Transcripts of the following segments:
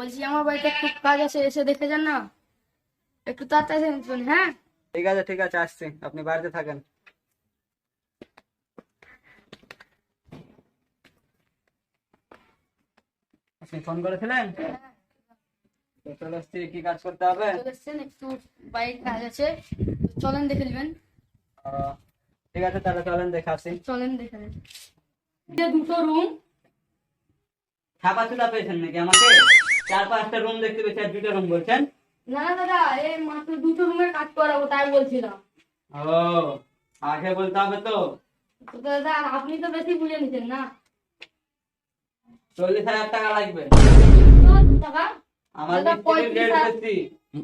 বলছি আমার বাড়িতে একটু কাজ আছে, এসে দেখে যান না, একটু তাড়াতাড়ি আসবেন। হ্যাঁ ঠিক আছে আসছি, আপনি বাড়িতে থাকেন। আপনি ফোন করেছিলেন? তো চলে এসছি, কি কাজ করতে হবে? চলে এসছেন, একটু বাড়ির কাজ আছে, চলেন দেখে নেবেন। আহ, ঠিক আছে তাহলে চলেন দেখে আসি। চলেন দেখে নেন। দুটো রুম। ছাপা চুলা পেয়েছেন নাকি আমাকে? 4-5টা রুম দেখতে পেয়েছি আর 2টা রুম বলছেন? না দাদা, এই মাত্র দুটো রুমের কাজ করাবো তাই বলছিলাম। ও, আগে বলতে হবে তো। তো দাদা আপনি তো বেশি বুঝে নিচ্ছেন না। 40,000 টাকা লাগবে। কত টাকা? আমার দাদা, মিস্ত্রির রেট 35,000 বেশি।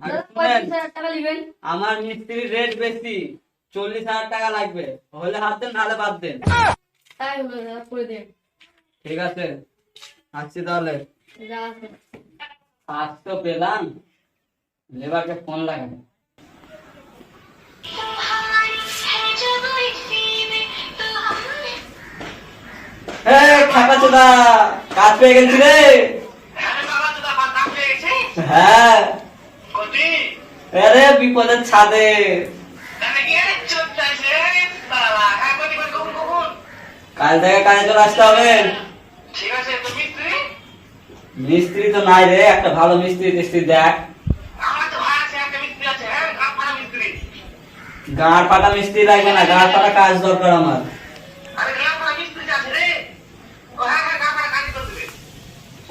আর দাদা, শুনেন, 35,000 টাকা নেবেন। আমার মিস্ত্রির রেট বেশি, 40,000 টাকা লাগবে। হলে হাত দেন, নাহলে বাদ দেন। তাই হলো দাদা, করে দেন। ঠিক আছে, আসছি তাহলে। যা আছে। আজ তো পেলাম, লেবারকে ফোন লাগাবে। খাপাচোদা, কাজ পেয়ে গেছি রে। হ্যাঁ, আরে বিপদের ছাদে। কাল থেকে কাজে চলে আসতে হবে। মিস্ত্রি তো নাই রে, একটা ভালো মিস্ত্রি টিস্ত্রি দেখ। গাঁড় পাটা মিস্ত্রি লাগবে না, গাঁড় পাটা কাজ দরকার আমার।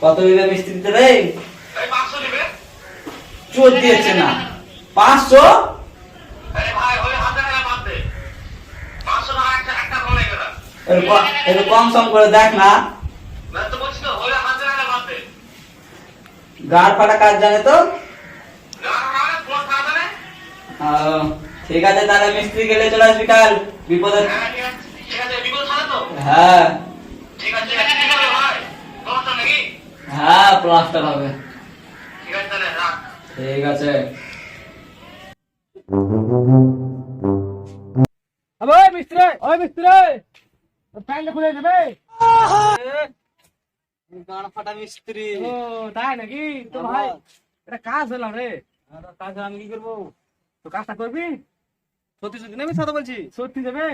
কত দিবে মিস্ত্রিতে রে? চোর দিয়েছে না 500? একটু কম সম করে দেখ না। গাঁড় ফাটা কাজ জানে তো। ঠিক আছে তাহলে মিস্ত্রি গেলে চলে আসবি কাল, বিপদে। হ্যাঁ হ্যাঁ, প্লাস্টার হবে। ঠিক আছে। ওই মিস্ত্রি, ওই মিস্ত্রি, প্যান্ট খুলে দেবে। গাঁড় ফাটা মিস্ত্রি। ও তাই নাকি? তো ভাই এটা কাজ হলো রে। কাজ আমি কি করবো? তো কাজটা করবি? সত্যি সত্যি নেবে, সাদা বলছি। সত্যি দেবে?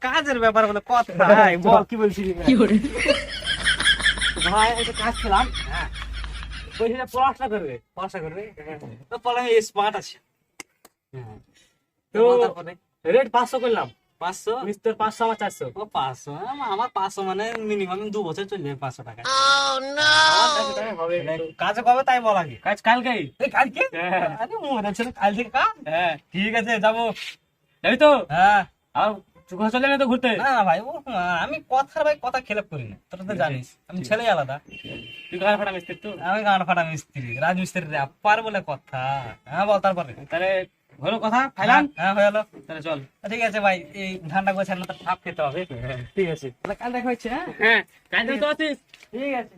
কাজের ব্যাপার বলে কথা। বল কি বলছিস? ভাই একটা কাজ পেলাম। হ্যাঁ, বলছি পড়াশোনা করবে। তো পরে আমি স্মার্ট আছে। তো রেট 500 করলাম। 500? মিস্টার 500, আমার 400। ও 500, আমার 500 মানে মিনিমাম 2 বছর চলে যাবে 500 টাকা। হবে কাজ কবে তাই বল আগে। কাজ কালকেই। এই কালকে? হ্যাঁ। আরে মনে হচ্ছে না কাল থেকে কাজ। হ্যাঁ ঠিক আছে যাবো। যাবি তো? হ্যাঁ। আর চুকা চলে না তো ঘুরতে? না না ভাই, আমি কথা খেলাপ করি না, তোরা তো জানিস আমি ছেলে আলাদা। তুই গান ফাটা মিস্ত্রি তো? আমি গান ফাটা মিস্ত্রি, রাজমিস্ত্রি র্যাপার বলে কথা। হ্যাঁ বল তারপরে। তাহলে হলো কথা ফাইনাল? হ্যাঁ হয়ে গেলো। তাহলে চল। ঠিক আছে ভাই, এই ঠান্ডা করে ছাড়লে তো ঠাপ খেতে হবে। ঠিক আছে, তাহলে কাল দেখা হচ্ছে। হ্যাঁ হ্যাঁ কাজ তো আছিস? ঠিক আছে।